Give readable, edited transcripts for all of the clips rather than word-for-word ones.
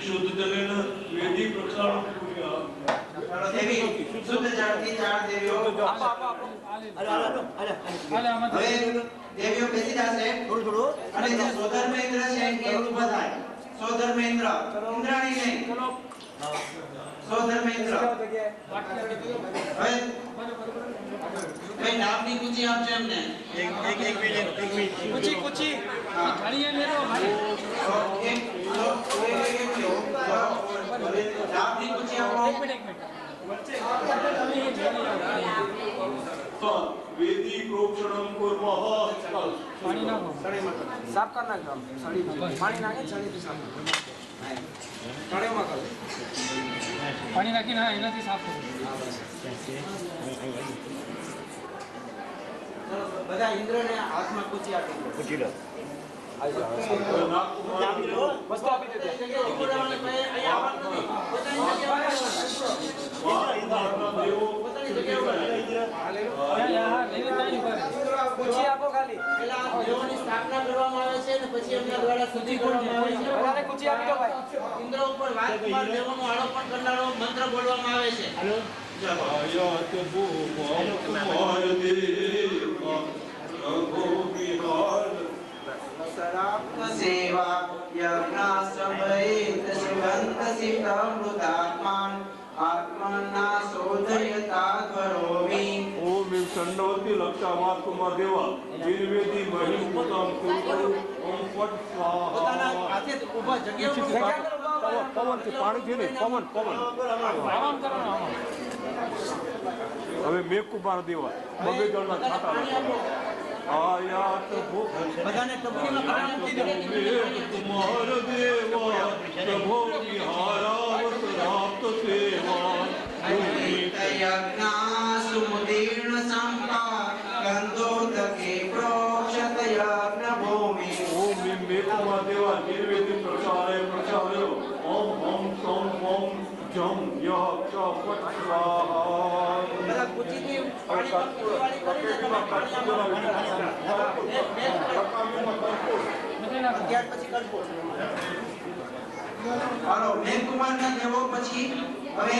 शुद्ध जलेन वेदी प्रक्षालन देवी शुद्ध जल की 4 देवियों હવે દેવીઓ બેસી જશે થોડું અને જે સોધર્મેન્દ્ર છે એ ઊભા થાય સોધર્મેન્દ્ર ઇન્દ્રાણી નહીં સોધર્મેન્દ્ર હવે ભાઈ નામની કુચી આપજો એમને એક મિનિટ કુચી ઘણીએ લેરો ભાઈ નામની કુચી આપો એક મિનિટ वेदी प्रोक्षणम कुर्मः पानी ना साफ करना काम सड़ी पानी नाखे सड़ी થી સાફ કણેમાં કરો પાણી નાખીને એનાથી સાફ કરો બધા ઇન્દ્રને હાથમાં કુચી આપી કુચી લો વસ્તુ આપી દે કુચી આપો ખાલી પેલા દેવોની સ્થાપના કરવામાં આવે છે અને પછી એમના દ્વારા શુદ્ધિ કરવામાં આવે છે બધાને કુચી આપી દો ભાઈ ઇન્દ્ર ઉપર વાતમાં દેવોનું આરોપણ કરનારો મંત્ર બોલવામાં આવે છે आयत भूमाय देवा रघो विहार सेवा यज्ञा समयेत शिवंत सिद्धमृतात्मान आत्मना शोधयता धरोमि ओम षण्णवति लक्षावात कुमार देवा निर्वेदी महिम उत्तम कुरु ओम पट स्वाहा પોતાના હાથે ઊભા જગ્યા પવન થી પાણી થી નહીં પવન હવે મેઘકુમાર દેવા બબે જળના છાંટા આયાત બધાને ટપકીમાં પાણી આપી દો મેઘકુમાર દેવા પ્રભો વિહારાવત રાપ્ત સેવા यज्ञा सुमुदीर्ण संपा गंधोदके प्रोक्षत यज्ञ भूमि ओम मेघकुमार देवा निर्वेदी प्रचारय ओम ओम सोम ओम जम यह च पट स्वाहा બધા કુચીથી પાણી વાળી કરીને તમે પાણી ત્યાર પછી કરવો હાલો મેઘકુમારના દેવો પછી હવે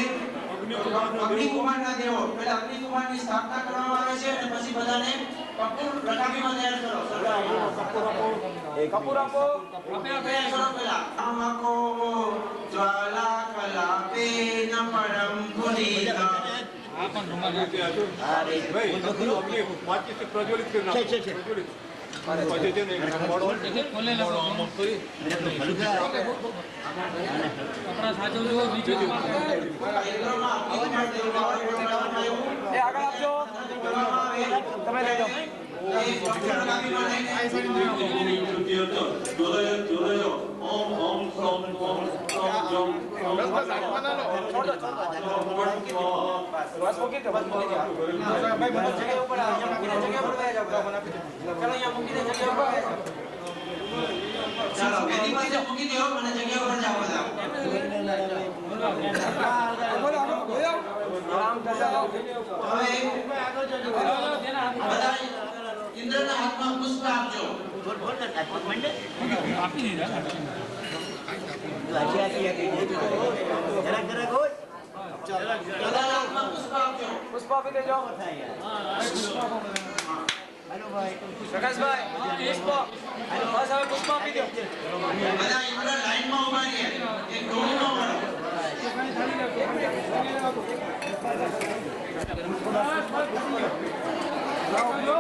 અગ્નિકુમારના દેવો પહેલા અગ્નિકુમારની સ્થાપના કરવામાં આવે છે અને પછી બધાને કપૂર રકાબીમાં તૈયાર કરો કપૂર આપો તૈયાર કરો પહેલા અમકો જ્વાલા કલાપેન પરમ પુનીતા भाई अपने वाक्य से प्रज्वलित करना प्रज्वलित પછી છે ને ખોલે લગો આપણા સાચો જો બીજો એ આગળ આપજો તમે લઈ જાઓ ओम ओम सोम ओम सोम जम બસ મૂકી દો ભાઈ બધા જગ્યા ઉપર અહીંયા મૂકીને જગ્યા પર બેસી જાઓ ચાલો અહીંયા મૂકીને જગ્યા પર બેસી ચાલો વેદી પાસે મૂકી દો અને જગ્યા પર જાઓ બધા બોલો બોલો આરામ કરતા હવે બધા ઇન્દ્રના હાથમાં પુષ્પ આપજો બોલ કરતા મંડે આપી દીધા બધા હાથમાં પુષ્પ આપજો પુષ્પ આપી દેજો પ્રકાશભાઈ પુષ્પ બસ હવે પુષ્પ આપી દો બધા ઇન્દ્ર લાઈનમાં ઉભા રહે એક ડોળનો વળો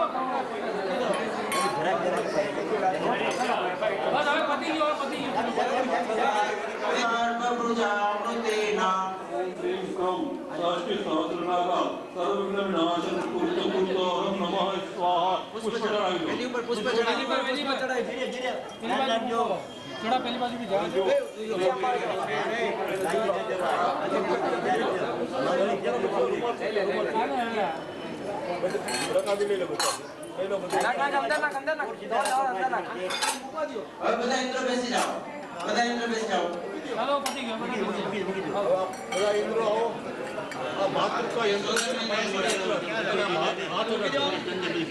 બસ હવે પતી ગયો સર્વભુજામૃતેના ओम ह्रीं क्रों षष्ठी सहस्रनागा सर्वविघ्न विनाशन कुरुत कुरुतोहम नमः स्वाहा पुष्प चढ़ाई दो ઉપર પુષ્પ ચડાવી વેદી પર ચડાઈ ધીરે ધીરે થોડા પહેલી બાજુ भी जाओ रकाबी ले लो बच्चा ले लो बच्चा अंदर ना अंदर ना હવે બધા ઇન્દ્ર બેસી જાઓ બધા ઇન્દ્ર બેસી જાઓ चलो पति गया बड़ा इंद्र आओ मातृ का यंत्र बड़ा इंद्र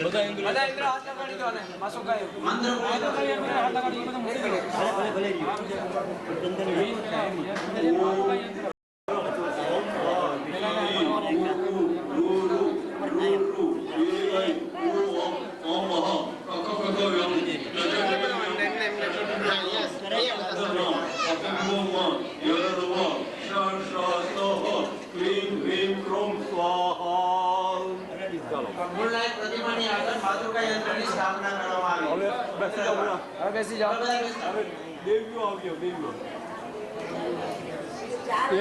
બધા ઇન્દ્ર હાથ લગાડી દો ને માસો કાય મંત્ર હાથ લગાડી બધું મોટી મૂળનાયક પ્રતિમાની આગળ માતૃકા યંત્રની સ્થાપના કરવામાં આવી. હવે બેસી જાઓ. બધા બેસી જાઓ. દેવીઓ આવ્યો દેવીઓ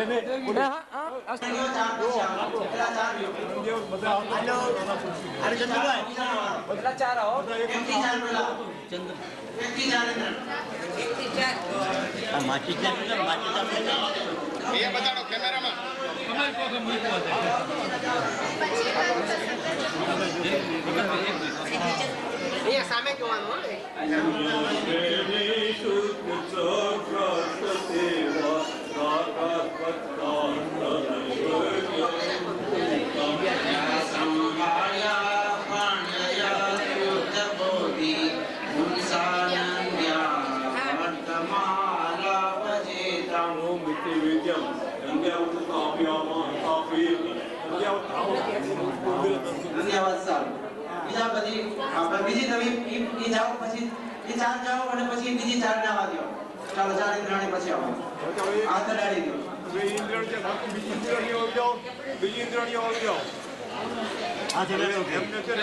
એને સ્ત્રીઓ ચાર પછી આવો. પેલા ચાર લ્યો. બધા બધા ચાર આવો. એકથી ચાર પેલા. એકથી ચાર અંદર. અહીંયા સામે જોવાનું ધન્યવાદ સાહેબ. બીજા બધી આપણે બીજી નવી ઈ જાઓ પછી ઈ ચાર જાઓ અને પછી બીજી ચાર ને આવવા દો. ચાલો ચાર ઇન્દ્રાણી પછી આવો. હાથ અડાડી દો. બીજી ઇન્દ્રાણીઓ આવી જાઓ. એમને છે ને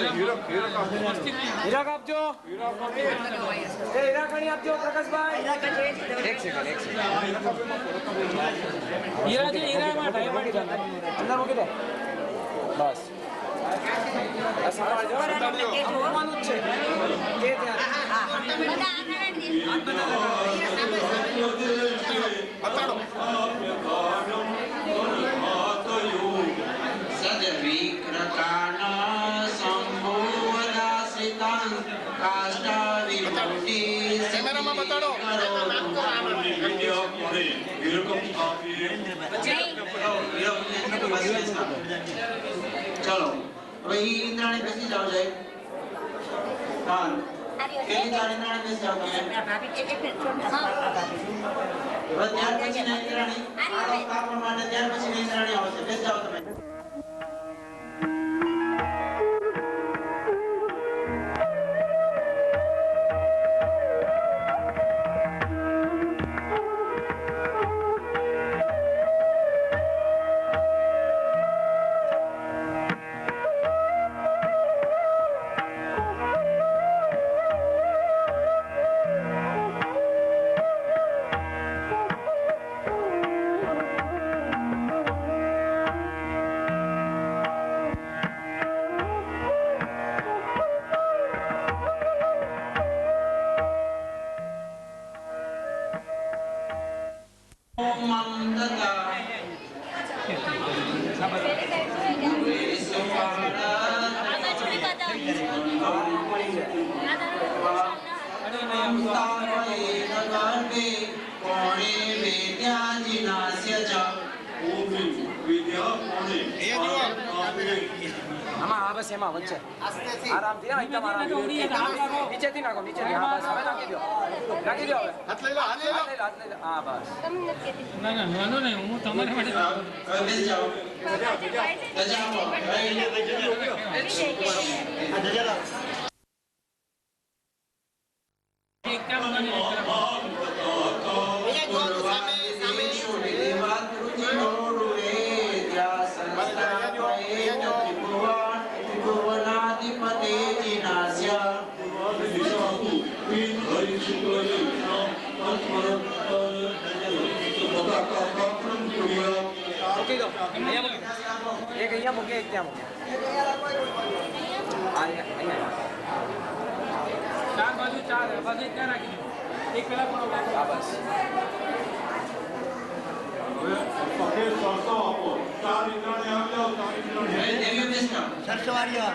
હીરા આપજો. હીરા કણી આપજો પ્રકાશભાઈ. એક સેકન્ડ. હીરા છે હીરામાં ટાઈમ પડી જાય. અંદર મૂકી દે. બસ. સંભાળજો. આપવાનું જ છે. કે કેમેરામાં બતાડો. ચલો હવે ઈ ઇન્દ્રાણી બેસી જાઓ જાય. હા પેલી ચાર ઇન્દ્રાણી બેસી જાઓ તમે. હવે ત્યાર પછી ના ઇન્દ્રાણી આ પ્રમાણે ત્યાર પછી ના ઇન્દ્રાણી આવશે. બેસી જાઓ તમે. બસ એમાં વચ્ચે આરામથી એકદમ આરામથી નીચેથી નાખો નીચેથી. હા બસ હવે નાખી દો હવે હાથ લઈ લો. હા બસ. ના વાંધો નહીં. હું તમારે માટે મૂકી દો. એક અહીંયા મૂકે એક ત્યાં મૂકે. ચાર બાજુ ચાર બાજુ ત્યાં રાખી દો. એક પેલા પણ હા બસ. સફેદ સરસો આપો. ચાર ઇન્દ્રાણી આવી જાઓ. ચાર ઇન્દ્રાણી સરસવાડીઓ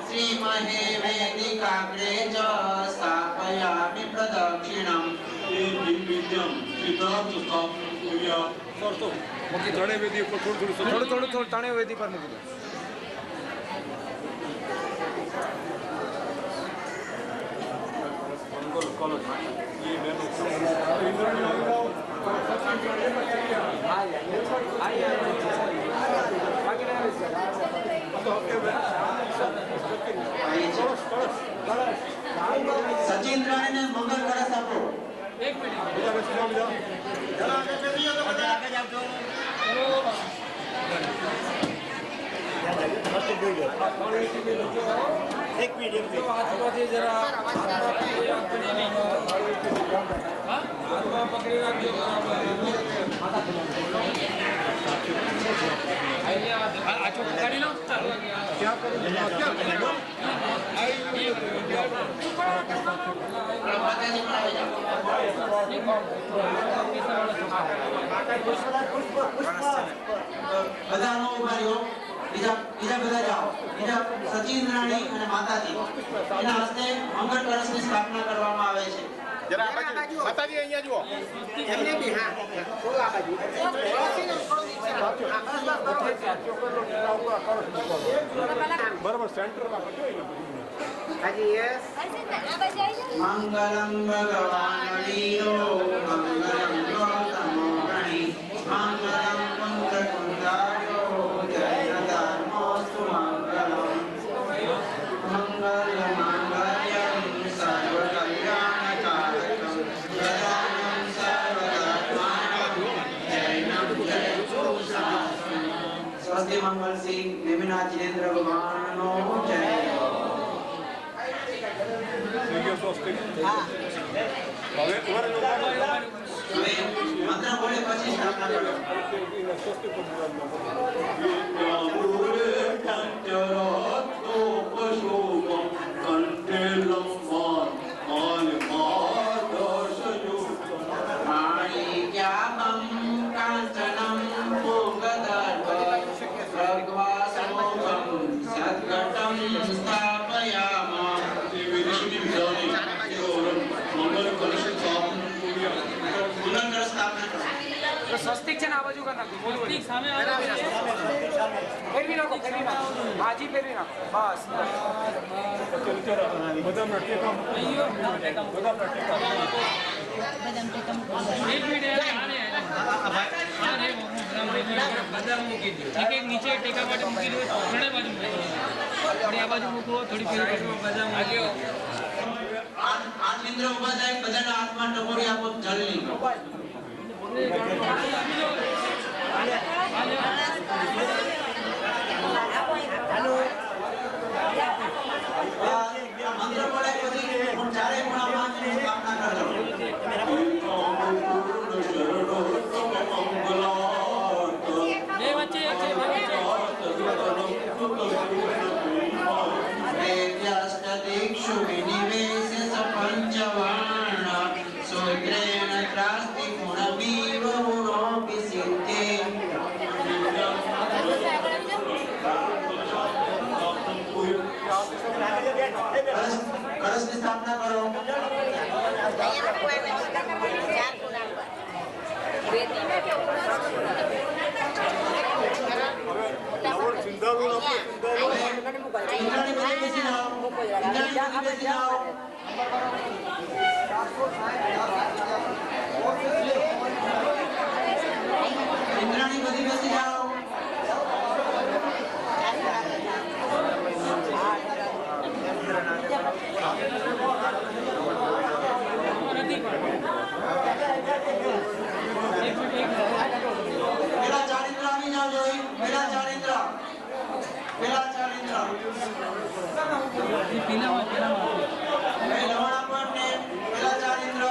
શ્રી મહે વેદિકાગ્રે ચ સ્થાપયામિ પ્રદક્ષિણમ. મૂકી ત્રણેય વેદી પર થોડું ત્રણેય વેદી પર મૂકી દો. સચિન રાણીને મંગળ કળશ આપો. એક મિનિટ હાથમાંથી જરા હાથમાં પકડી રાખજો. આ ચોખ્ખું કાઢી લો. બધાનો ઉભા રહ્યો. બીજા બધા જાઓ. બીજા સચિન રાણી અને માતાજી એના હસ્તે મંગળ કળશની સ્થાપના કરવામાં આવે છે. જરા આ બાજુ માતાજી અહીંયા જુઓ. એમને બી હા થોડું આ બાજુ બરાબર સેન્ટરમાં હાજી યસ. મંગલમ ભગવાન વીરો મંગલમ ગૌતમો ગણી મંગલમ કુંદ કુંદાયો જય ધર્મોસ્તુ મંગલમ મંગલ મંગલ્યમ સર્વ કલ્યાણકારકમ પ્રદાનમ સર્વધર્માણમ જૈનમ જયતુ સનાતનમ. સ્વસ્તિ મંગલ સિંહ નેમિનાથ જિનેન્દ્ર ભગવાનનો જય. હવે મંત્ર બોલે પછી સ્થાપના કરો. માણિક્યાભં કાંચનમ મોગદર્ભ પ્રગ્વાસમોઘં સદ્ઘટં સ્થાપયામઃ. તો સ્વસ્તિક છે ને આ બાજુ કરી નાખો. સ્વસ્તિક સામે ફેરવી નાખો. ફેરવી નાખો. હાજી ફેરવી નાખો. બસ નીચે ટેકા માટે મૂકી દો. ઘણા બાજુ થોડી આ બાજુ મૂકો. થોડી બદામ આગળ. આ મિત્ર ઉભા થાય. બધાના હાથમાં ટકોરી આપો જલની. મંત્ર બોલાય પછી ચારે ખૂણામાં સ્થાપના કરજો. બે વચ્ચે એક છે. વેદ્યાષ્ટદીક્ષુ વિનિવેશ્ય સપંચવાણ સૂત્રેણ ત્રાસ્તિ ગુણમીવ ગુણોપી સિદ્ધે. કળશની સ્થાપના કરો. ઇન્દ્રાણી બધી બેસી જાઓ. ઇન્દ્રાણી બધી બેસી જાઓ. ઇન્દ્રાણી બધી બેસી જાઓ. પેલા ચારિત્ર આવી જાઓ. જોઈ પેલા ચારિત્ર. પેલા ચારિત્ર લવણ આપો એમને. પેલા ચારિત્ર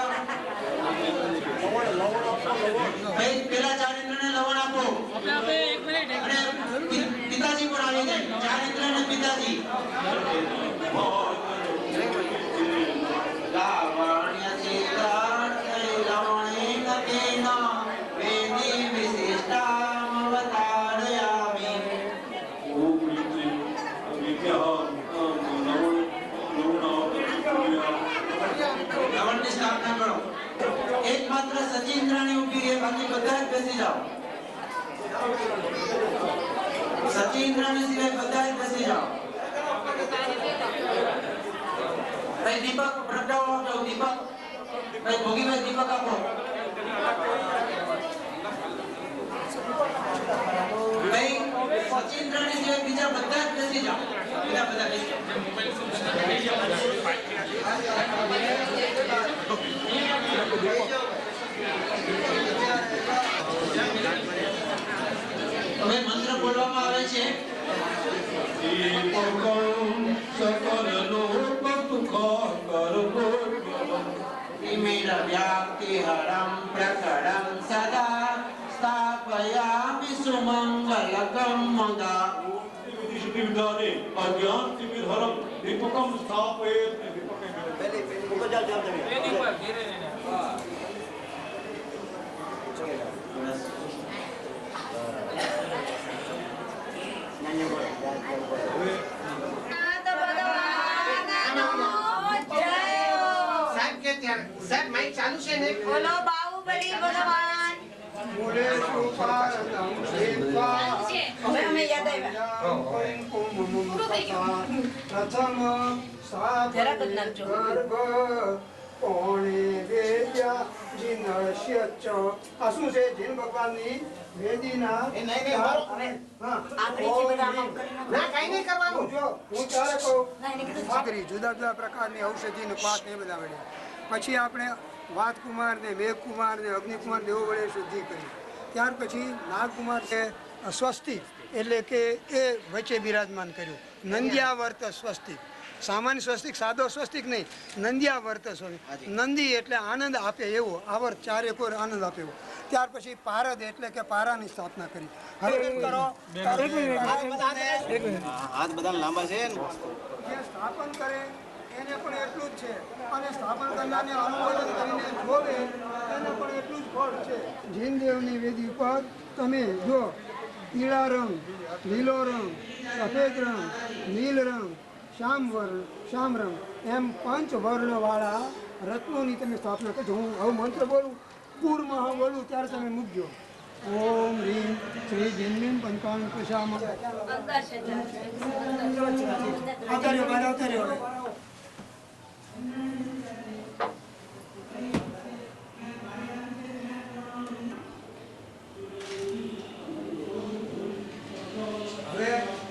પેલા ચારિત્રને લવણ આપો. અને પિતાજી પણ આવી જાય. ચારિત્ર અને પિતાજી. લાવણ્ય સિદ્ધાર્થ લવણેન તેન વેદી વિશિષ્ટામ અવતારયામિ. લવણની સ્થાપના કરો. એકમાત્ર સચિન રાણી ઉભી છે. બાકી બધા જ બેસી જાઓ. સચિન રાણી સિવાય બધા જ બેસી જાઓ. દીપક પ્રગટાવો. દીપક ભાઈ ભોગીભાઈ દીપક આપો. ભાઈ સચિન્દ્રની સિવાય બીજા બધા જ બેસી જાઓ. બધા બેસી જાઓ. હવે મંત્ર બોલવામાં આવે છે. વ્યાપ્તિહરમ પ્રકરમ સદા સ્થાપયામિ સુમંગલકમ મદા. विधाने अज्ञान विधरम दीपकम स्थापयेत् વેદી પર ધીરે રહીને. સાહેબ કે ત્યારે સાહેબ માઈક ચાલુ છે ને બોલો બાહુબલી ભગવાન. બોલે સુપારદમ શિવા હવે અમે યાદ આવ્યા. પ્રથમ જરાક જ નાખજો. ગર્ભ કોણે વેદ્યા જીનસ્ય ચ. આ શું છે જીન ભગવાનની વેદીના એ નહીં મારો. હા આખરી બધા આમ કરી નાખો. ના કઈ નહીં કરવાનું જો હું ત્યારે કહું ના એને કીધું કરી જુદા જુદા પ્રકારની ઔષધિનું પાક એ બધા મળ્યા. પછી આપણે વાતકુમાર ને મેઘકુમાર ને અગ્નિકુમાર દેવો વડે શુદ્ધિ કરી. ત્યાર પછી નાગકુમાર છે સ્વસ્તિક એટલે કે એ વચ્ચે બિરાજમાન કર્યું. નંદ્યાવર્ત સ્વસ્તિક, સામાન્ય સ્વસ્તિક, સાદો સ્વસ્તિક નહીં, નંદ્યાવર્ત સ્વસ્તિક. નંદી એટલે આનંદ આપે એવો, આવર્ત ચારે કોર આનંદ આપે એવો. ત્યાર પછી પારદ એટલે કે પારાની સ્થાપના કરી. હવે કરો હાથ બધા લાંબા છે. જે સ્થાપન કરે એને પણ એટલું જ છે, અને સ્થાપન કરનારને અનુમોદન કરીને જોવે એને પણ એટલું જ ફળ છે. જીનદેવની વેદી ઉપર તમે જો પીળા રંગ, લીલો રંગ, સફેદ રંગ, નીલ રંગ, શ્યામ રંગ એમ 5 વર્ણવાળા રત્નોની તમે સ્થાપના કરજો. હું હવે મંત્ર બોલું, પૂરમાં બોલું ત્યારે તમે મૂકજો. ઓમ રીમ શ્રી જીનમીન પંચાંગ પ્રશામાં આવતાર્યો મારે આવતાર્યો. હવે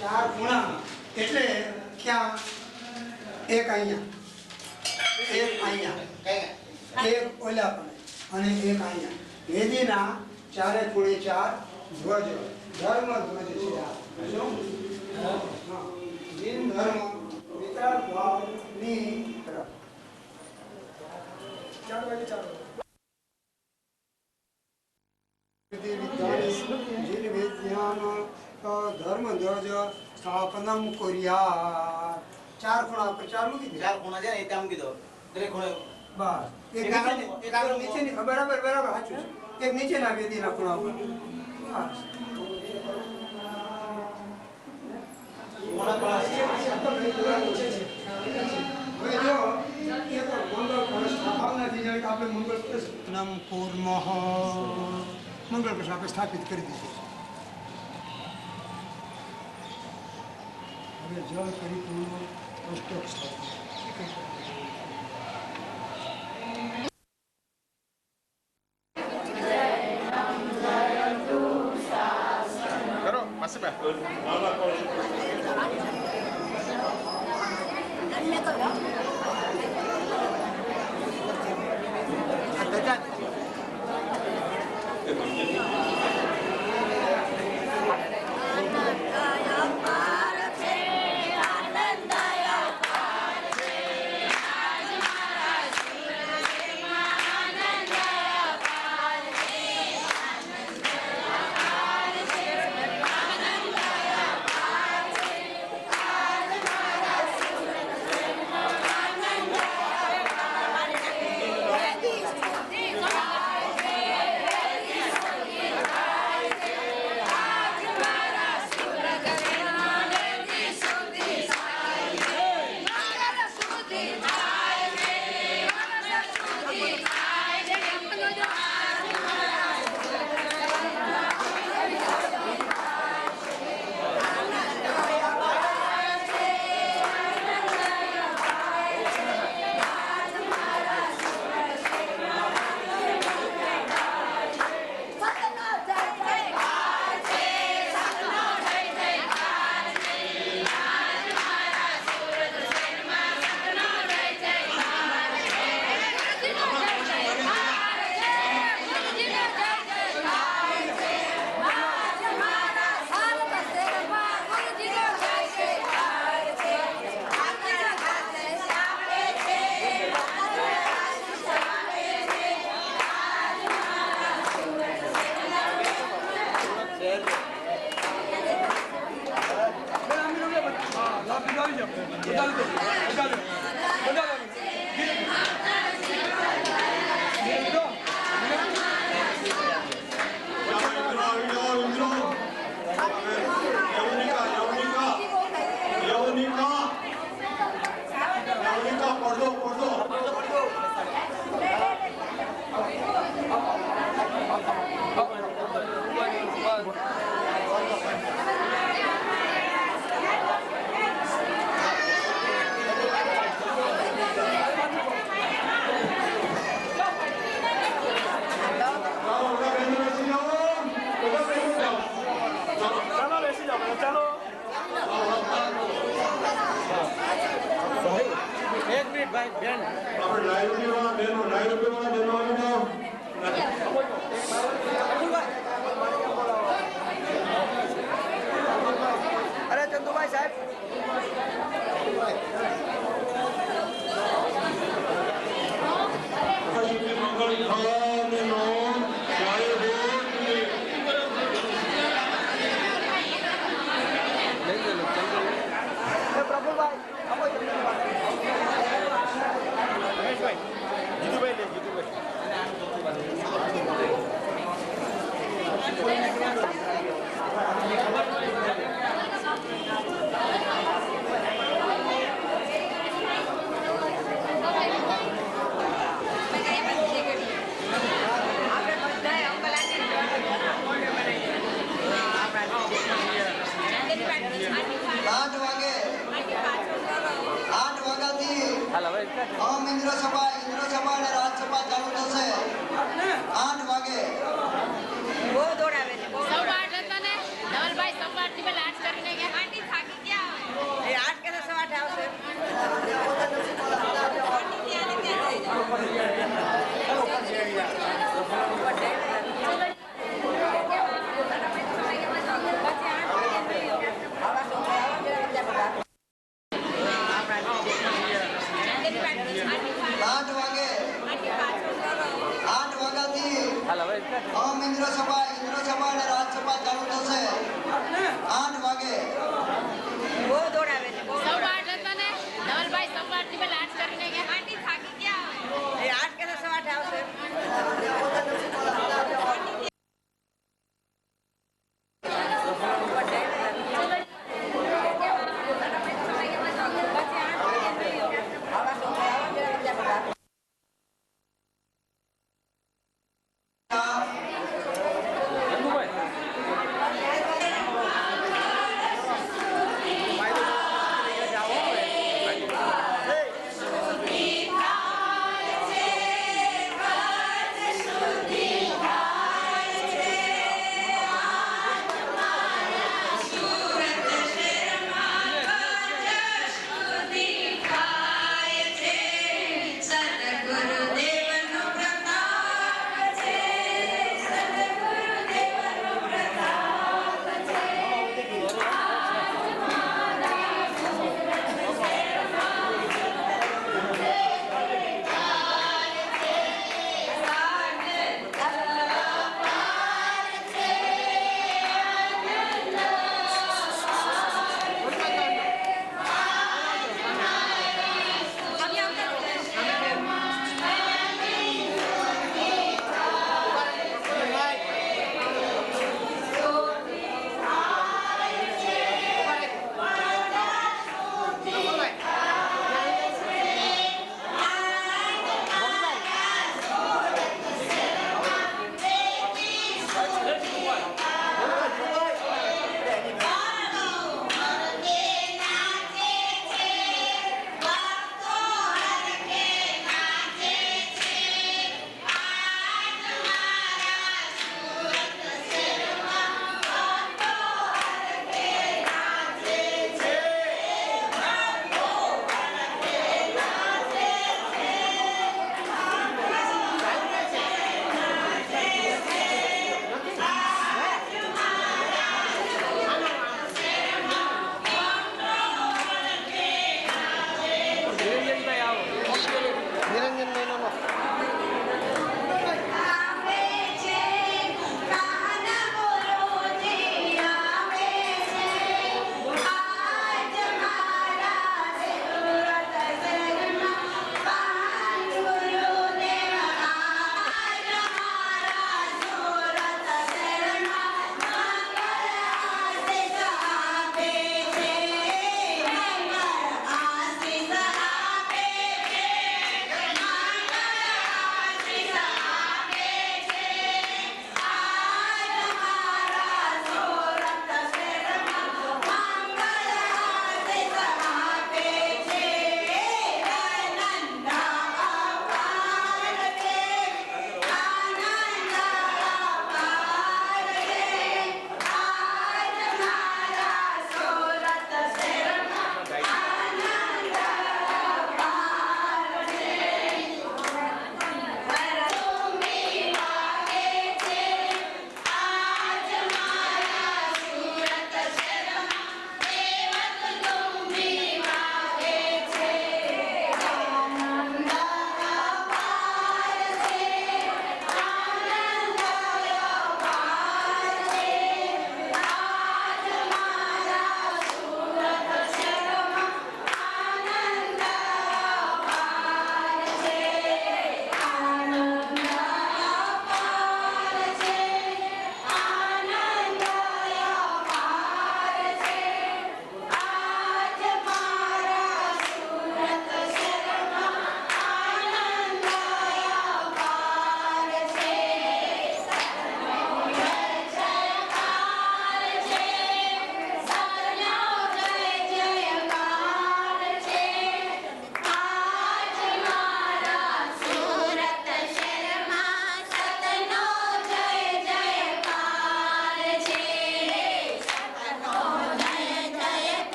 4 ખૂણા એટલે ક્યાં? એક અહીંયા, એક અહીંયા, એક ઓલા પણ અને એક અહીંયા. વેદીના ચારે ખૂણે 4 ધ્વજ, ધર્મ ધ્વજ છે આ. શું? હા. જીન ધર્મ વિતરાગ ભાવની તરફ. 4 વાગે ચાલો. જીન વિદ્યાન ધર્મ ધ્વજ સ્થાપનમ કર્યા. 4 ખૂણા પર 4 મૂકી દે. 4 ખૂણા છે ને એ ત્યાં મૂકી દો. દરેક ખૂણે બસ. એક આગળ નીચેની બરાબર સાચું છે. એક નીચેના વેદીના ખૂણા ઉપર. બસ. હવે જો એક મંગળ કળશ ભાવનાથી જાય કે આપણે મંગળ કળશ નમ કુર્મઃ મંગળ કળશ આપણે સ્થાપિત કરી દીધું. હવે જળ પરિપૂર્ણ અષ્ટક સ્થાપિત. કરો માસીબા અરે ચંદુભાઈ સાહેબ પ્રભુભાઈ આપો ઇન્દ્ર સભા અને રાજસભા ચાલુ થશે 8 વાગે. બહુ દોડાવે છે બહુ સવાટ હતા ને ધવલભાઈ સવાટ થી પેલા 8 કરીને ગયા આંટી થાકી ગયા એ 8 કે 8 આવશે ઇન્દ્ર સભા અને રાજસભા ચાલુ થશે 8 વાગે. બહુ દોડાવે છે બહુ સવાટ હતા ને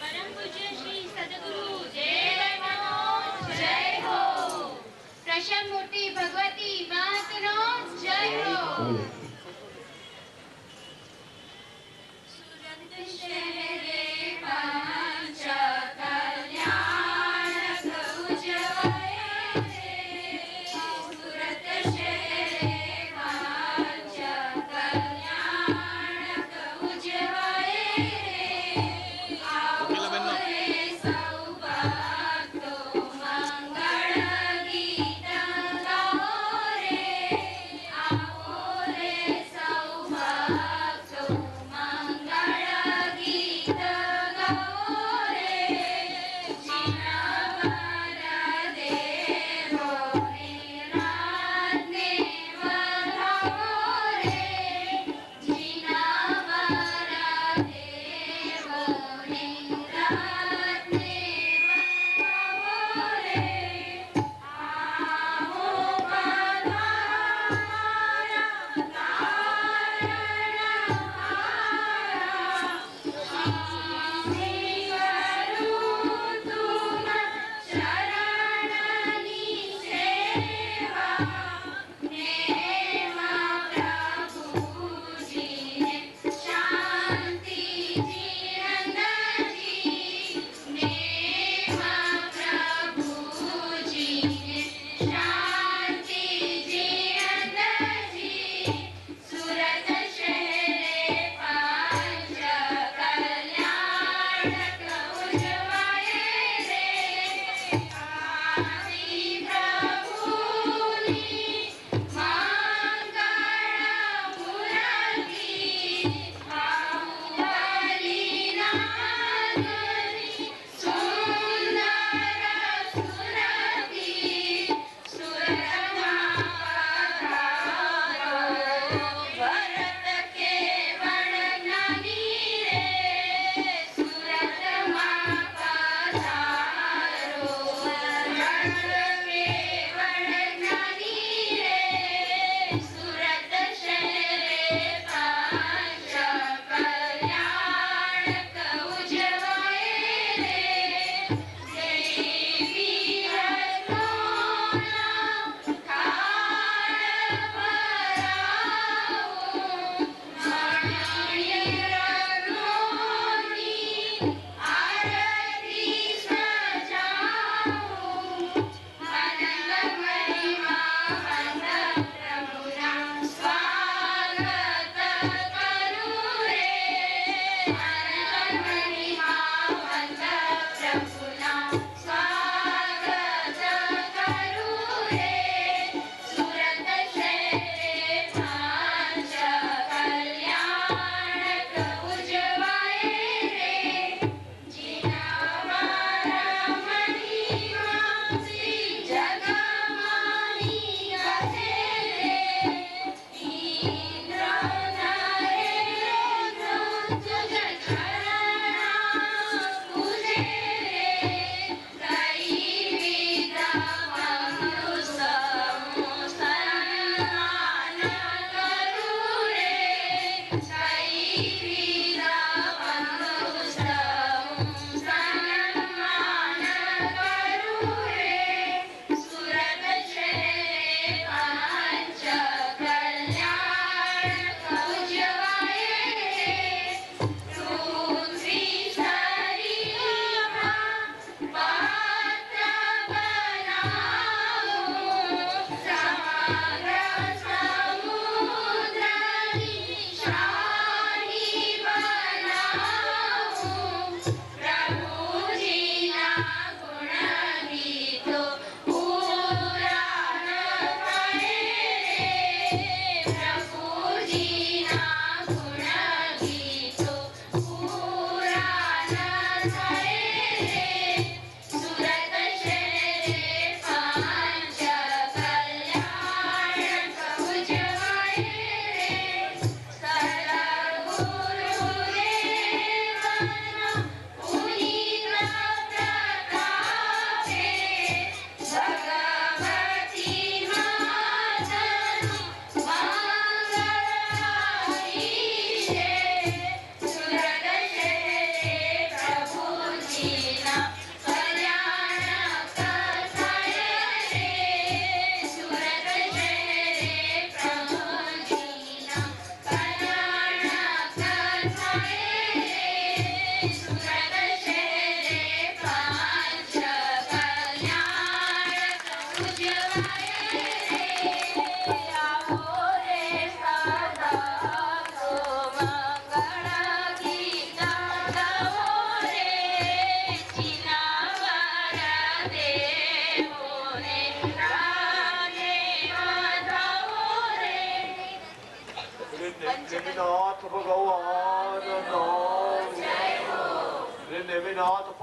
પરમ પૂજ્ય શ્રી સદગુરુ દેવનો જય હો. પ્રસન્ન મૂર્તિ ભગવતી માતનો જય હો. સુરત શહેરે પાંચ કલ્યાણ ઉજવાય રે. સુરત શહેરે પાંચ કલ્યાણ ઉજવાય રે. આવો રે સૌ ભક્તો મંગળ ગીત ગાઓ રે.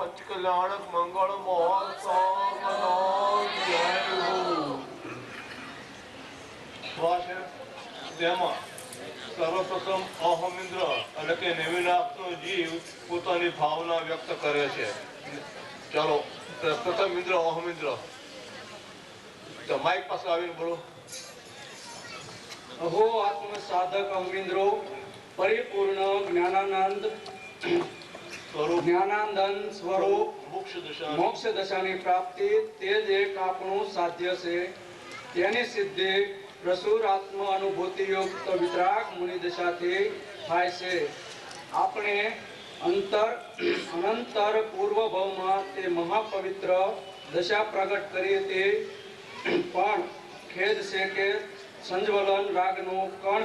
પંચકલ્યાણક મંગળ મહોત્સવનો જય હો. તેમાં સર્વપ્રથમ અહમિન્દ્ર એટલે કે નેમિનાથનો જીવ પોતાની ભાવના વ્યક્ત કરે છે. ચાલો પ્રથમ ઇન્દ્ર અહમિન્દ્ર માઇક પાસે આવીને બોલો. અહો આત્મ સાધક અહમિન્દ્રો પરિપૂર્ણ જ્ઞાનાનંદ સ્વરૂપ મોક્ષ દશાની પ્રાપ્તિ તે જ એક આપણું સાધ્ય છે. તેની સિદ્ધિ પ્રસુર આત્મ અનુભૂતિ યુક્ત વિતરાગ મુનિ દશાથી થાય છે. આપણે અનંતર પૂર્વ ભાવમાં તે મહાપવિત્ર દશા પ્રગટ કરી હતી, પણ ખેદ છે કે સંજ્વલન રાગનું કણ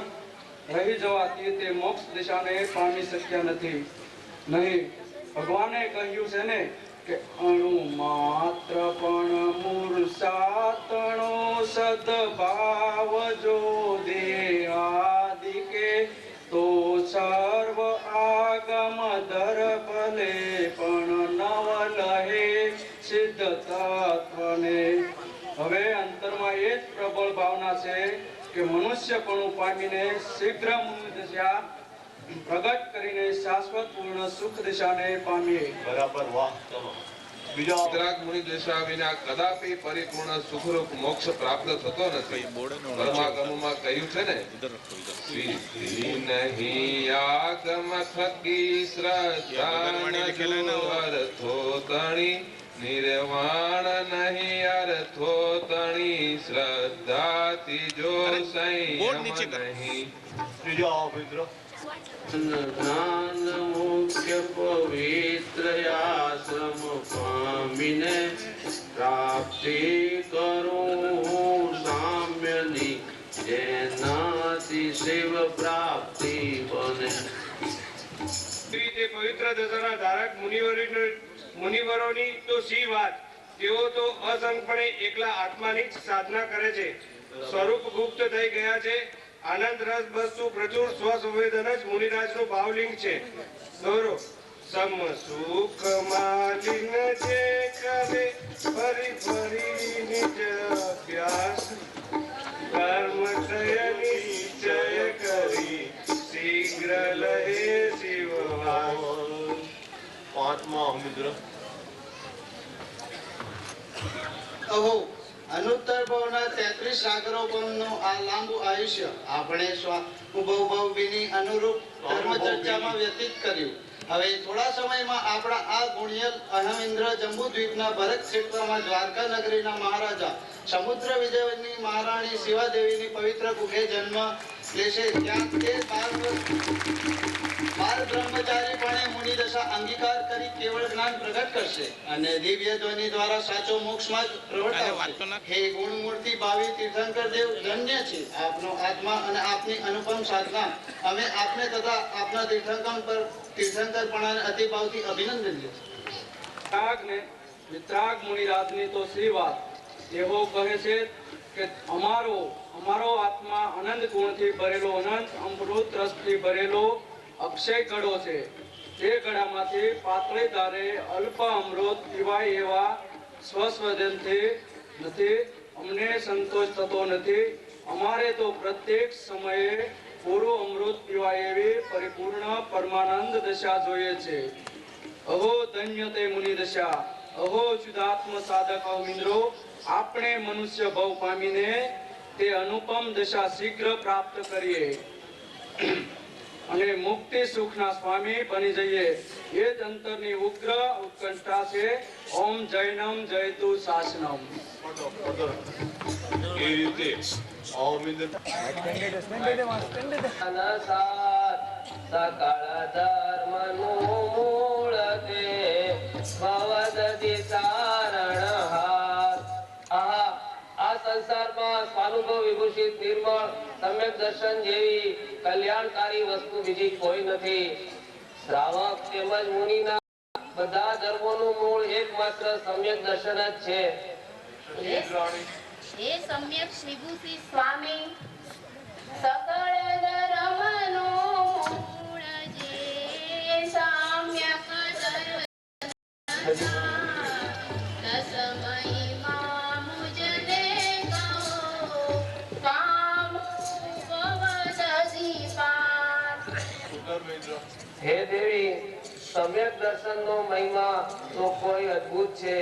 રહી જવાથી તે મોક્ષ દિશાને પામી શક્યા નથી. ભગવાને કહ્યું છે ને કે અણુ માત્ર પણ મૂર્છાતણો સદભાવ જો દેહાદિકે તો સર્વ આગમ દર ભલે પણ નવ લહે સિદ્ધ તત્વને. હવે અંતરમાં એ જ પ્રબળ ભાવના છે કે મનુષ્યપણું પામીને શીઘ્ર મુક્ત દશા પ્રગટ કરીને શાશ્વત પૂર્ણ સુખ દિશાને પામીએ. બરાબર, વાહ. ચલો બીજા વિતરાગ મુનિ દશા વિના કદાપી પરિપૂર્ણ સુખરૂપ મોક્ષ પ્રાપ્ત થતો નથી. પરમાગમમાં કહ્યું છે ને, સિદ્ધિ નહીં આગમ થકી શ્રદ્ધા અર્થો તણી નિર્વાણ નહીં અર્થો તણી શ્રદ્ધાથી જો સંયમ નહીં. ત્રીજા અહમિન્દ્ર જ્ઞાન મુખ્ય પવિત્ર આશ્રમ પામીને પ્રાપ્તિ કરું સામ્યની જેનાથી શિવ પ્રાપ્તિ બને. પવિત્ર દશાના ધારક મુનિવરોની તો શી વાત, તેઓ તો અસંગપણે એકલા આત્માની જ સાધના કરે છે. સ્વરૂપ ગુપ્ત થઈ ગયા છે. આનંદ રસ વસ્તુ પ્રચુર સ્વસંવેદન જ મુનિરાજનું ભાવલિંગ છે. દોરો સમ સુખ માલિન જે કરે ફરી ફરી નિજ અભ્યાસ કર્મ ક્ષય નિશ્ચય કરી શીઘ્ર લહે શિવવાસ. પાંચમા અહમિન્દ્ર અહો અનુત્તર ભવના 33 સાગરોપમનું આ લાંબુ આયુષ્ય આપણે સ્વાનુભવની અનુરૂપ ધર્મચર્ચામાં વ્યતીત કર્યું. હવે થોડા સમયમાં આપણા આ ગુણિયલ અહમિન્દ્ર જંબુદ્વીપના ભરત ક્ષેત્રમાં દ્વારકા નગરીના મહારાજા સમુદ્ર વિજયની મહારાણી શિવાદેવીની પવિત્ર કુખે જન્મ લેશે. ત્યાં તે 12 બ્રહ્મચારીપણે મુનિ દશા અંગીકાર કરી કેવળ જ્ઞાન પ્રગટ કરશે અને દિવ્ય ધ્વનિ દ્વારા સાચો મોક્ષમાં જ પ્રવર્તાવશે. હે ગુણમૂર્તિ ભાવી તીર્થંકર દેવ, ધન્ય છે આપનો આત્મા અને આપની અનુપમ સાધના. અમે આપને તથા આપના તીર્થંકરપણાને અતિભાવથી અભિનંદન છે. વિતરાગ મુનિરાજની તો શી વાત. તેઓ કહે છે કે અમારો આત્મા અનંત ગુણથી ભરેલો, અનંત અમૃત રસથી ભરેલો અક્ષય ગળો છે. તે ગળામાંથી પાતળે ધારે અલ્પ અમૃત પીવાય એવા સ્વસ્વદનથી નથી. અમને સંતોષ થતો નથી. અમારે તો પ્રત્યેક સમયે પૂરું અમૃત પીવાય એવી પરિપૂર્ણ પરમાનંદ દશા જોઈએ છે. અહો ધન્ય તે મુનિ દશા. અહો શુદ્ધાત્મ સાધક અહમિન્દ્રો, આપણે મનુષ્ય ભવ પામીને તે અનુપમ દશા શીઘ્ર પ્રાપ્ત કરીએ અને મુક્તિ સુખના સ્વામી બની જઈએ. એ જ અંતરની ઉગ્ર ઉત્કંઠા છે. ઓમ જૈનમ જયતુ શાસનમ. એ રીતે અહમિન્દ્ર સકળ ધર્મનું મૂળ તે ભવદતિ તારણહાર. આ સંસારમાં સ્વાનુભવ વિભૂષિત નિર્મળ સમ્યક દર્શન જેવી કલ્યાણકારી વસ્તુ બીજી કોઈ નથી. શ્રાવક તેમજ મુનિના બધા ધર્મોનું મૂળ એકમાત્ર સમ્યક દર્શન જ છે. હે સમ્યક શ્રીભૂષી સ્વામી, સકળ ધર્મનું મૂળ જે સમ્યક દર્શન દસમયમાં મુજને કહો કામ પવદીપાન. હે દેવી, સમ્યક દર્શનનો મહિમા તો કોઈ અદ્ભુત છે.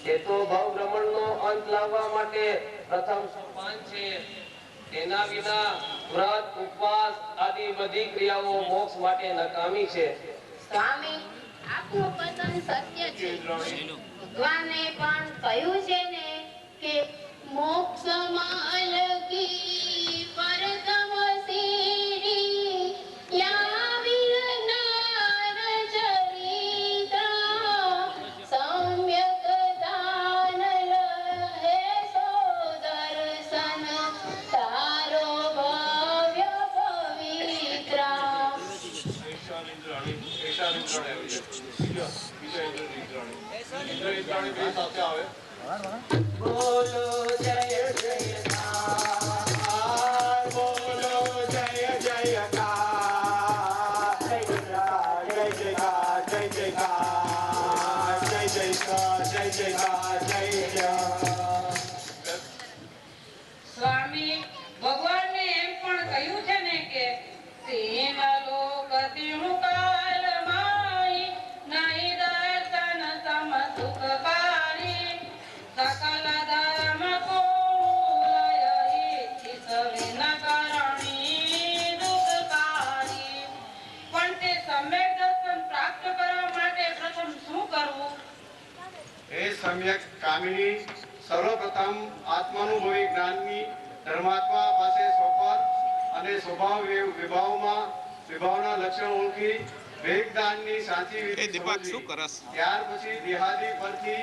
એ તો ભવ ભ્રમણનો અંત લાવવા માટે પ્રથમ સોપાન છે. એના વિના વ્રત ઉપવાસ આદિ બધી ક્રિયાઓ મોક્ષ માટે નકામી છે. સ્વામી, આપનું કથન સત્ય છે. ભગવાને પણ કહ્યું છે ને કે મોક્ષમાં લગી પરતમ સીડી યાવી જ્ઞાન ચરિત્ર સમ્યક દાન લહે સો દર્શન તારો ભવ્ય પવિત્ર. બોલો જય જયકાર, બોલો જય જયકાર, જય જયકાર, જય જયકાર, જય જયકાર, જય જયકાર, જય જયકાર, જય જય. સ્વામી, ભગવાનને એમ પણ કહ્યું છે ને કે તીન લોક તીણું કાલ માઈ નહીં દર્શન સમ સુખકારી સકલ ધર્મ કોલય ઈચ્છિત વિન કરણી દુઃખકારી. પણ તે સમ્યક દર્શન પ્રાપ્ત કરવા માટે પ્રથમ શું કરવું? એ સમ્યક કામિની સર્વપ્રથમ આત્માનુભવી જ્ઞાનની ધર્માત્મા પાસે સોંપર અને સ્વભાવ વિભાવના લક્ષણ ઓળખી વેગદાનની સાચી વિધિ સમજવી. ત્યાર પછી દેહાદી પરથી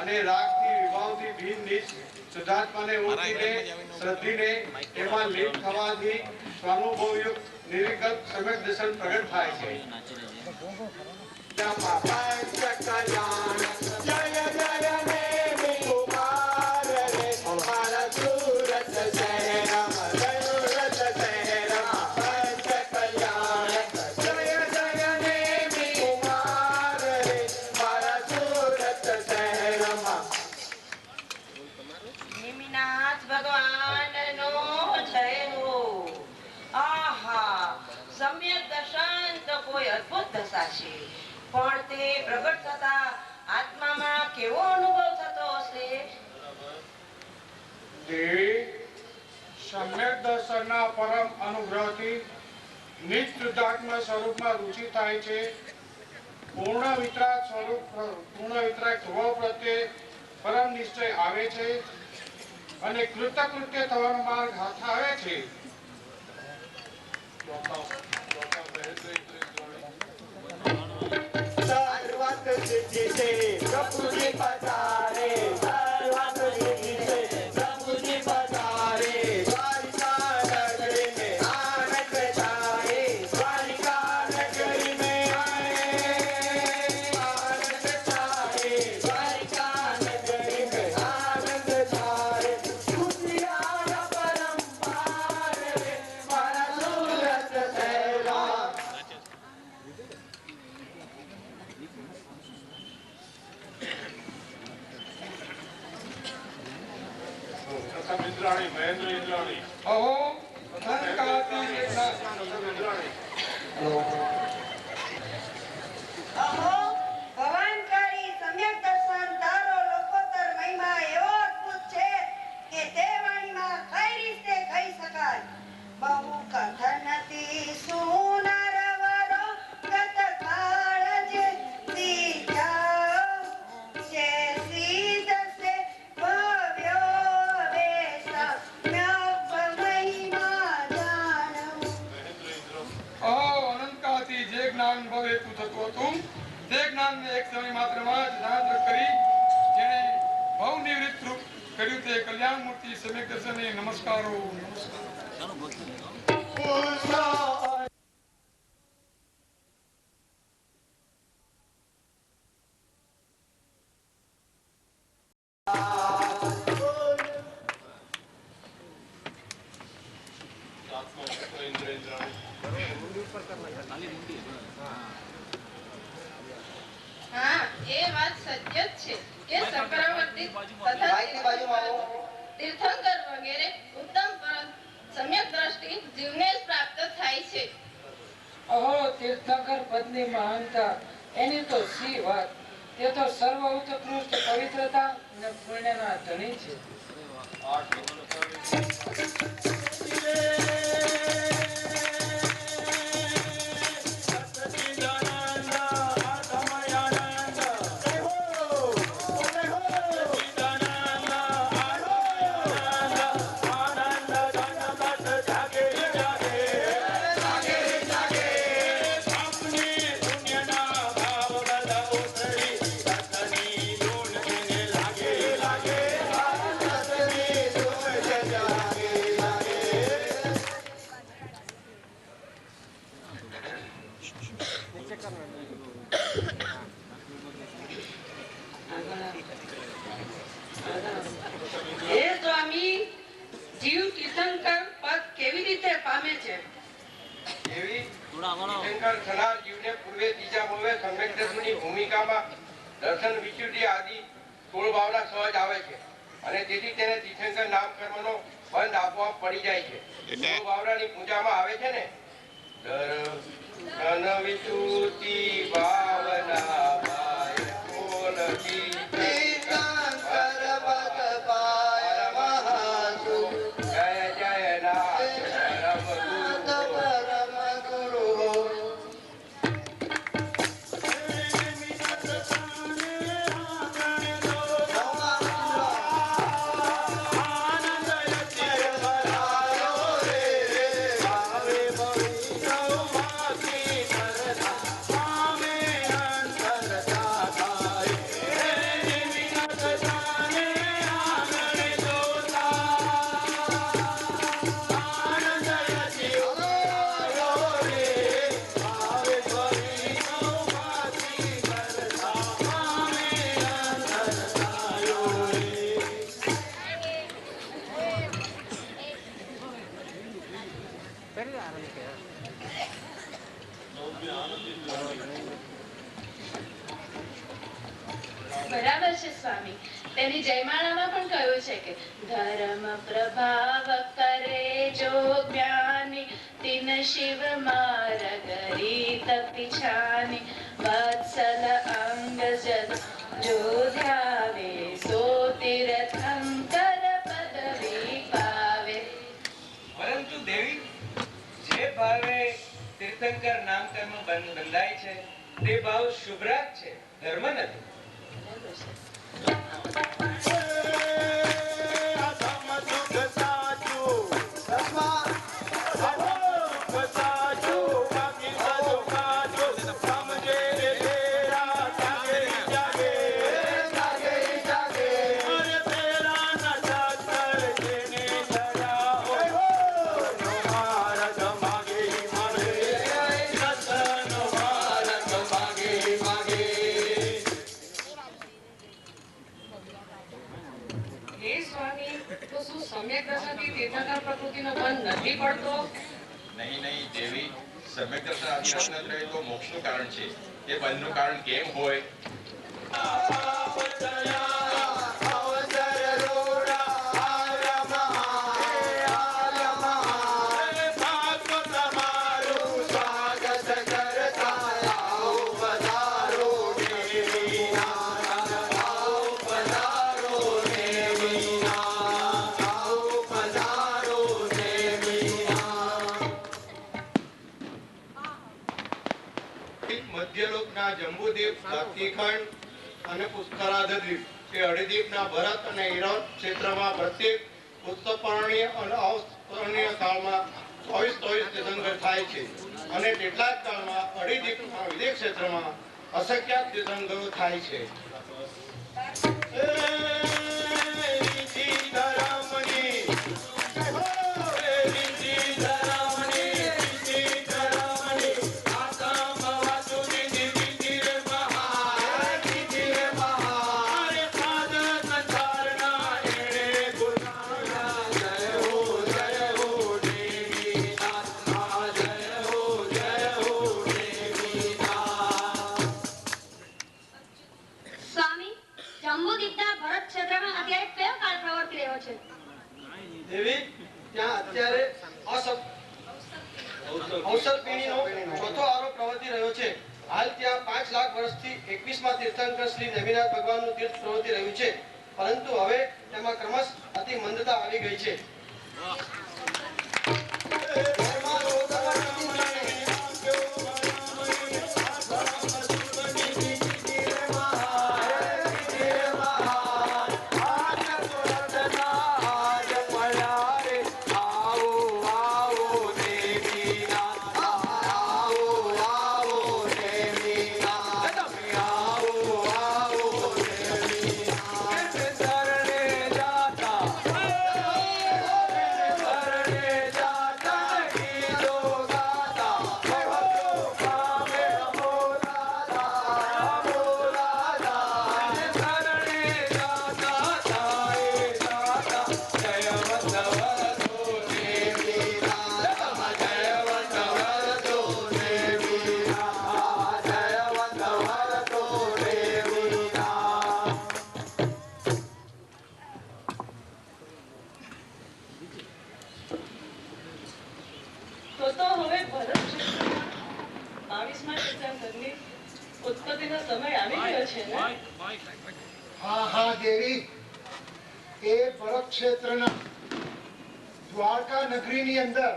અને રાગથી વિભાવથી ભિન્ન નીચ શુદ્ધાત્માને ઓળખીને શ્રદ્ધીને તેમાં લીન થવાથી સ્વાનુભવયુક્ત નિર્વિકલ્પ સમ્યક દર્શન પ્રગટ થાય છે. જય જય દેવી કુમાર રે મારા સુરત શહેરમાં સુરત શહેરમાં પંચ કલ્યાણ. જય જય દેવી કુમાર રે મારા સુરત શહેરમાં. નિમિનાથ ભગવાનનો જય હો. આહા, સમ્યક દર્શન તો કોઈ અદ્ભુત દશા છે. પણ તે પ્રગટ થતા આત્મામાં કેવો અનુભવ થતો હશે? દેવી, સમ્યક દર્શનના પરમ અનુગ્રહથી નિજ શુદ્ધાત્મા સ્વરૂપમાં રુચિ થાય છે. પૂર્ણ વિતરાગ સ્વભાવ પ્રત્યે પરમ નિશ્ચય આવે છે અને કૃતકૃત્ય થવાનો માર્ગ હાથ આવે છે. સર્વત સિદ્ધિ છે પ્રભુજી પધારે, સર્વત સિદ્ધિ છે પ્રભુજી પધારે. દ્વારિકા નગરી में आनंद छाए, દ્વારિકા નગરી में आनंद छाए, દ્વારિકા નગરી में आनंद छाए. खुशियाँ परंपार रे मारा सूरत शहरा. મહેન્દ્ર ઇન્દ્રાણી. અહો સંસ્કારથી અહો, ભવાનકારી સમ્યક દર્શન તારો લોકોત્તર મહિમા એવો અદ્ભુત છે કે તે વાણીમાં કઈ રીતે કહી શકાય. બહુ કથન નથી સુનાર વરો ગત કાળ જે દીજા જે સીધ સે ભવ્યો વેશ સમ્યક મહિમા જાણો. અનંતકાળથી જે જ્ઞાન ભવ હેતુ થતું હતું તે જ્ઞાનને એક સમય માત્રમાં જ ધનાંતર કરી જેણે ભવ નિવૃત્ત રૂપ કર્યું તે કલ્યાણ મૂર્તિ સમ્યક દર્શને નમસ્કારો. હા, એ વાત કે ચક્રવર્તી તથા તીર્થંકર વગેરે ઉત્તમ સમ્યક દ્રષ્ટિ જીવને જ પ્રાપ્ત થાય છે. અહો તીર્થંકર પદની મહાનતા એની તો સી વાત. તે તો સર્વ ઉત્કૃષ્ટ પવિત્રતા અને પુણ્યના ધણી છે. હે સ્વામી, જીવ તીર્થંકર પદ કેવી રીતે પામે છે? એવી તીર્થંકર થનાર જીવને પૂર્વે ત્રીજા ભાવે સમ્યક દર્શનની ભૂમિકામાં દર્શન વિશુદ્ધિ આદિ 16 ભાવના સહજ આવે છે અને તેથી તેને તીર્થંકર નામ કર્મનો બંધ આપોઆપ પડી જાય છે. 16 ભાવનાની પૂજામાં આવે છે ને દર્શન વિશુદ્ધિ ભાવના ભાય બોલતી બરાબર છે સ્વામી. તેની જયમાળામાં પણ કહ્યું છે કે ધર્મ પ્રભાવ કરે જો જ્ઞાની તિન શિવ માર્ગ રીત પિછાની વત્સલ અંગ જન જો ધ્યાવે સો તીર્થંકર પદવી પાવે. પરંતુ દેવી, જે ભાવે તીર્થંકર નામ કર્મ બંધાય છે તે ભાવ શુભરાગ છે, ધર્મ નથી. નહીં દેવી, સમ્યક દર્શન આધીન રહે તો મોક્ષનું કારણ છે. એ બંધનું કારણ કેમ હોય? અને પુષ્કરાધદ્વીપ એ અડિદ્વીપના ભરત અને ઈરાન ક્ષેત્રમાં પ્રત્યેક ઉત્સપર્ણીય અને અવસ્પર્ણીય કાળમાં 24 તીર્થંકર થાય છે અને તેટલા જ કાળમાં અડિદ્વીપના વિદેશ ક્ષેત્રમાં અસંખ્યાત તીર્થંકરો થાય છે. જંબુદીપના ભરત ક્ષેત્રમાં અત્યારે કયો કાળ પ્રવર્તી રહ્યો છે? દેવી, ત્યાં અત્યારે ઔષધ પીણીનો ચોથો આરો પ્રવર્તી રહ્યો છે. હાલ ત્યાં 5 લાખ વર્ષથી 21મા તીર્થંકર શ્રી નેમિનાથ ભગવાનનું તીર્થ પ્રવર્તી રહ્યું છે, પરંતુ હવે તેમાં ક્રમશ અતિ મંદતા આવી ગઈ છે. હા દેવી, એ ભરત ક્ષેત્રના દ્વારકા નગરીની અંદર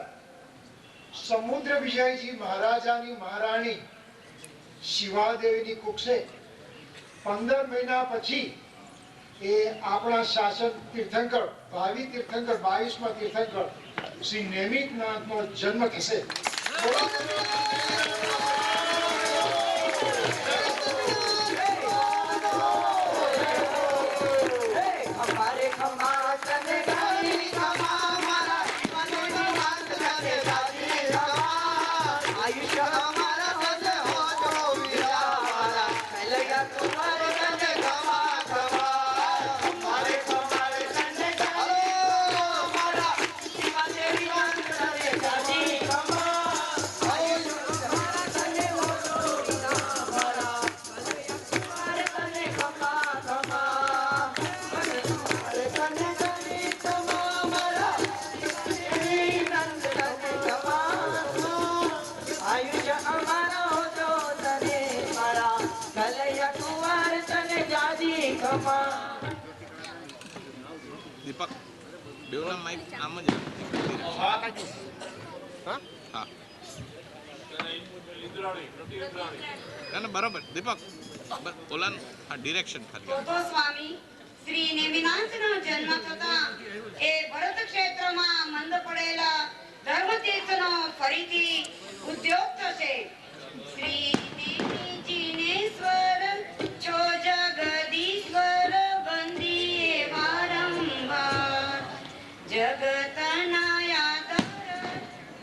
સમુદ્ર વિજયજી મહારાજાની મહારાણી શિવાદેવીની કુક્ષે 15 મહિના પછી એ આપણા શાસન તીર્થંકર ભાવિ તીર્થંકર 22મા તીર્થંકર શ્રી નેમિનાથનો જન્મ થશે. દીપક, બેવના માઈક આમ જ હા હા ના બરાબર. દીપક ઓલાન આ ડિરેક્શન ખાલી. તો સ્વામી શ્રી નેમિનાથનો જન્મ થતા એ ભરત ક્ષેત્રમાં મંદ પડેલા ધર્મતીર્થનો ફરીથી ઉદ્યોગ થશે. શ્રી નેમિજીનેશ્વર છો જગદીશ્વર બંદીએ વારંવાર જગતના યાદર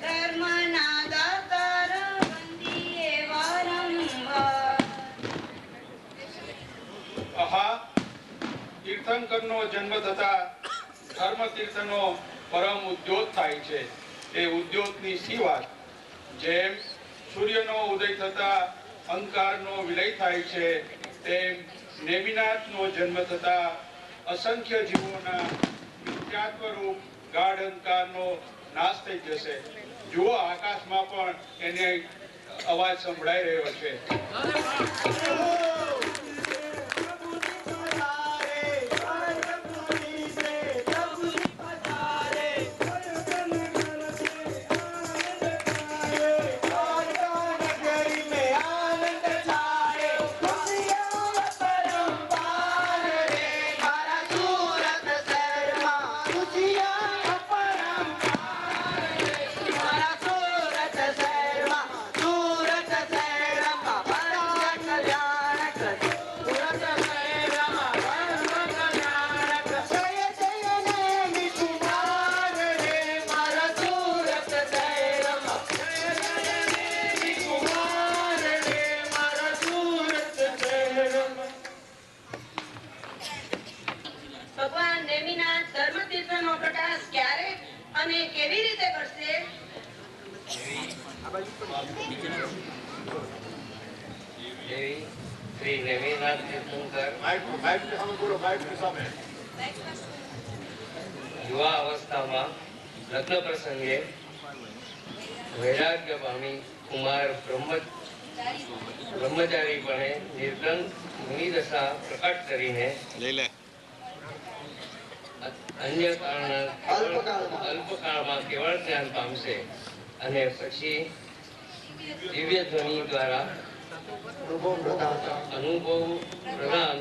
ધર્મના દાતાર બંદીએ વારંવાર. તીર્થંકરનો જન્મ થતા ધર્મતીર્થનો પરમ ઉદ્યોગ થાય છે. એ ઉદ્યોગની સી વાત. જેમ સૂર્યનો ઉદય થતા અંધકારનો વિલય થાય છે, તેમ નેમિનાથનો જન્મ થતા અસંખ્ય જીવોના મિથ્યાત્વ રૂપ ગાઢ અંધકારનો નાશ થઈ જશે. જુઓ, આકાશમાં પણ એને અવાજ સંભળાઈ રહ્યો છે. શ્રી નેમિનાથ તીર્થંકર યુવા અવસ્થામાં લગ્ન પ્રસંગે વૈરાગ્ય પામી કુમાર બ્રહ્મચારીપણે નિર્ગંગ મુનિદશા પ્રકટ કરીને અન્ય અલ્પકાળમાં કેવળ જ્ઞાન પામશે અને પછી દિવ્ય ધ્વનિ દ્વારા અનુભવ પ્રદાન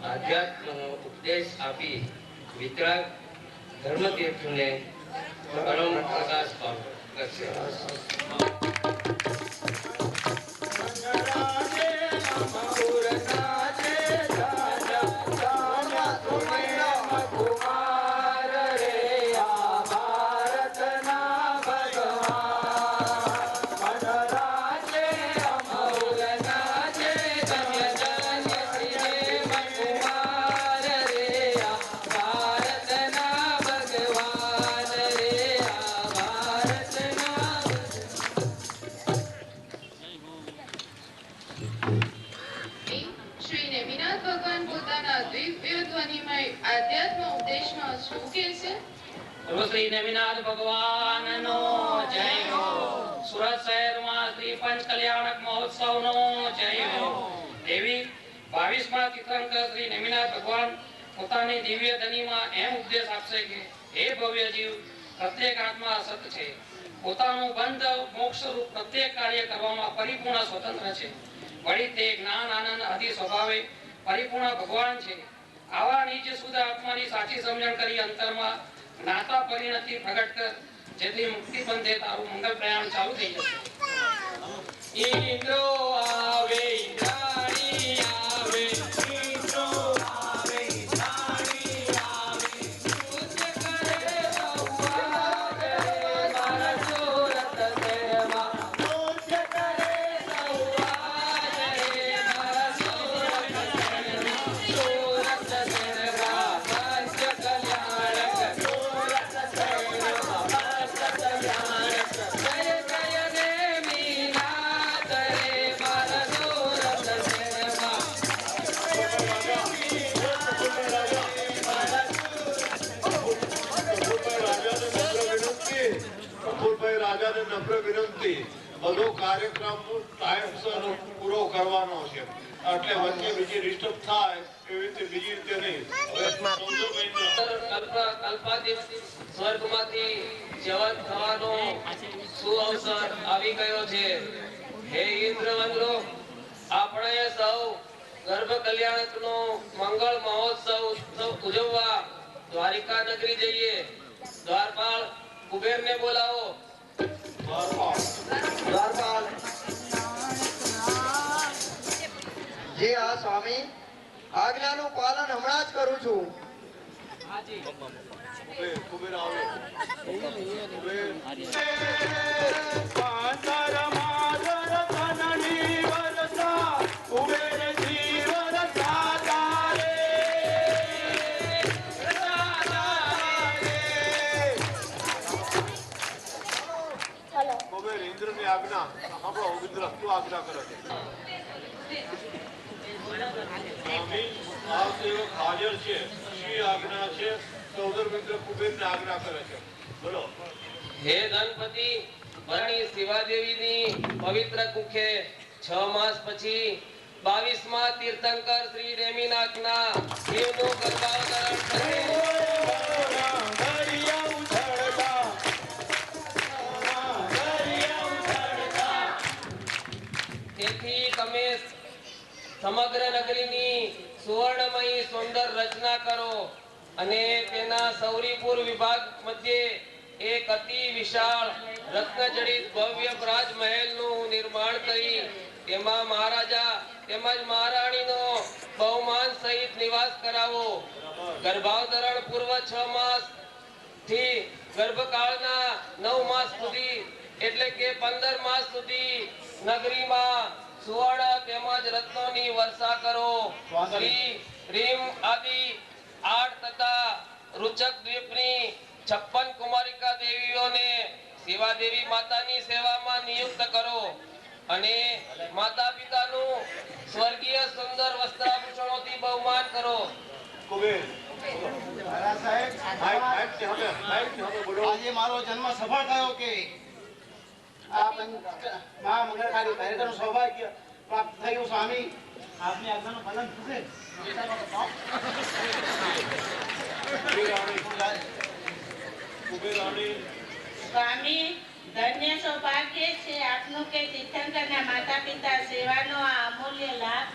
આધ્યાત્મનો ઉપદેશ આપી વિતરાગ ધર્મતીર્થને પરમ પ્રકાશ કરશે. શ્રી નેમિનાથ ભગવાનનો જય હો. સુરત શહેરમાં શ્રી પંચ કલ્યાણક મહોત્સવનો જય હો. દેવી 22મા તીર્થંકર શ્રી નેમિનાથ ભગવાન પોતાની દિવ્ય ધનીમાં એમ ઉપદેશ આપશે કે હે ભવ્ય જીવ, પ્રત્યેક આત્મા સત છે. પોતાનું બંધ મોક્ષ રૂપ પ્રત્યેક કાર્ય કરવામાં પરિપૂર્ણ સ્વતંત્ર છે. વળી તે જ્ઞાન આનંદ આદિ સ્વભાવે પરિપૂર્ણ ભગવાન છે. આવા નિજ શુદ્ધ આત્માની સાચી સમજણ કરી અંતરમાં જ્ઞાતા પરિણતિ પ્રગટ કર, જેથી મુક્તિ બંધે તારું મંગળ પ્રયાણ ચાલુ થઈ જશે. ઇન્દ્રો આવે ઇન્દ્રાણી આવે, ઇન્દ્રો આવે ઇન્દ્રાણી આવે, પૂજ્ય કરે સૌવાગે મારા સુરત શહેરમાં, પૂજ્ય કરે સૌવાગે મારા સુરત શહેરમાં, સુરત શહેરમાં પંચ કલ્યાણક, સુરત શહેરમાં પંચ કલ્યાણક, જય જય નેમિનાથ રે મારા સુરત શહેરમાં. કપૂરભાઈ રાજાને નમ્ર વિનંતી, બધો કાર્યક્રમ ટાઈમસર પૂરો કરવાનો છે, એટલે વચ્ચે બીજી ડિસ્ટર્બ થાય એવી રીતે બીજી રીતે નહીં. સ્વર્ગમાંથી જવન થવાનો સુઅવસર આવી ગયો છે. હે ઇન્દ્રવંદો, આપણે સૌ ગર્ભ કલ્યાણકનો મંગળ મહોત્સવ ઉજવવા દ્વારિકા નગરી જઈએ. દ્વારપાળ કુબેરને બોલાવો. દ્વારપાલ. જી હા સ્વામી, આજ્ઞાનું પાલન હમણાં જ કરું છું. કુબેર આવે. ઇન્દ્રની આજ્ઞા સાંભળો. ઇન્દ્ર શું આજ્ઞા કરે છે? સ્વામી, આ સેવક હાજર છે. શી આજ્ઞા છે? સૌદર મિત્ર કુબેરને આજ્ઞા કરે છે. બોલો. હે ગણપતિ, પરણી શિવાદેવીની પવિત્ર કુખે 6 માસ પછી 22મા તીર્થંકર શ્રી નેમિનાથના શિવનું ગર્ભાવતરણ થશે. તેથી તમે સમગ્ર નગરીની સુવર્ણમયી સુંદર રચના કરો અને તેના સૌરીપુર વિભાગ મધ્યે એક અતિ વિશાળ રત્નજડિત ભવ્ય રાજમહેલનું નિર્માણ કરી તેમાં મહારાજા તેમજ મહારાણીનો બહુમાન સહિત નિવાસ કરાવો. ગર્ભાવતરણ પૂર્વ 6 માસ થી ગર્ભકાળના 9 માસ સુધી એટલે કે 15 માસ સુધી નગરીમાં સુવર્ણ તેમજ રત્નોની વર્ષા કરો. શ્રી રીમ આદિ 8 તથા રુચક દ્વીપની 56 કુમારિકા દેવીઓને સેવા દેવી માતાની સેવામાં નિયુક્ત કરો. અને માતા પિતાનું સ્વર્ગીય સુંદર વસ્ત્રાભૂષણોથી બહુમાન કરો. આજે મારો જન્મ સફળ થયો કે આ મા મંગળકારી કાર્યક્રમ સૌભાગ્ય પ્રાપ્ત થયું. સ્વામી આપની આજ્ઞાનું પાલન થશે. સ્વામી ધન્ય સૌભાગ્ય છે આપનું કે તીર્થંકરના માતા પિતા સેવાનો આ અમૂલ્ય લાભ.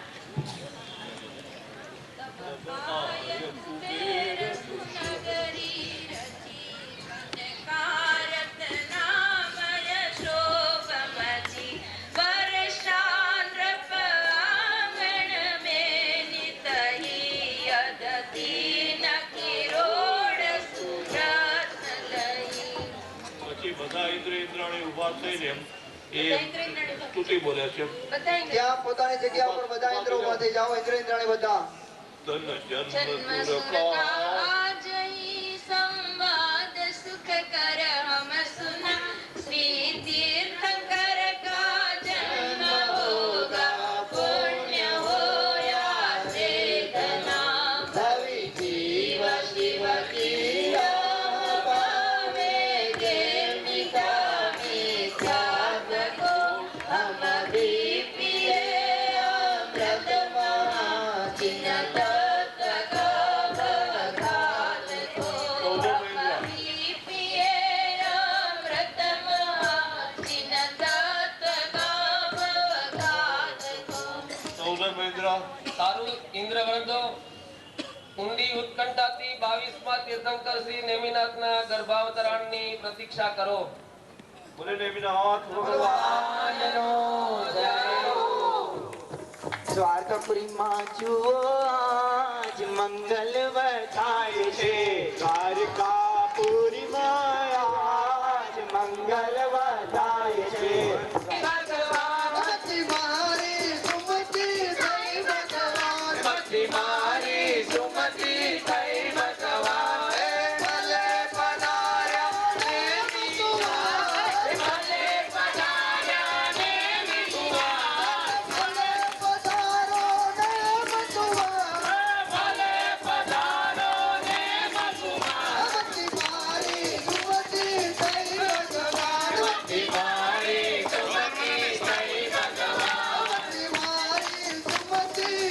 બધા ઇન્દ્રાણી ઉભા થઈને એ સ્તુતિ બોલે છે. ત્યાં પોતાની જગ્યા પર બધા ઇન્દ્ર ઉભા થઈ જાઓ. ઇન્દ્રાણી બધા ધન જન્મ સુરકા સંવાદ સુખ કર હમ સુના શ્રી તીર્થંકર કા જન્મ હોગા પુણ્ય હોયા ચેતના ભવિ જીવ શિવ કી ભાવે દેવિકા મિથ્યાત્વ કો હમ દીપિએ અમૃત મહાચિનત તારું ઇન્દ્રવૃંદો ઊંડી ઉત્કંઠાથી 22મા તીર્થંકર શ્રી નેમિનાથના ગર્ભાવતરણની પ્રતીક્ષા કરો. બોલે નેમિનાથ ભગવાનનો જય. દ્વારકાપુરીમાં જુઓ આજ મંગલ થાય છે. દ્વારકાપુરીમાં આજ મંગલ થાય છે. મારી સુમતી થઈ ભગવાન ભલે પધાર્યા ને મિતુઆ ભલે પધાર્યા ને મિતુઆ ભલે પધારો ને મતુઆ ભલે પધારો ને મતુઆ મારી સુમતી થઈ ભગવાન મારી સુમતી થઈ ભગવાન મારી સુમતી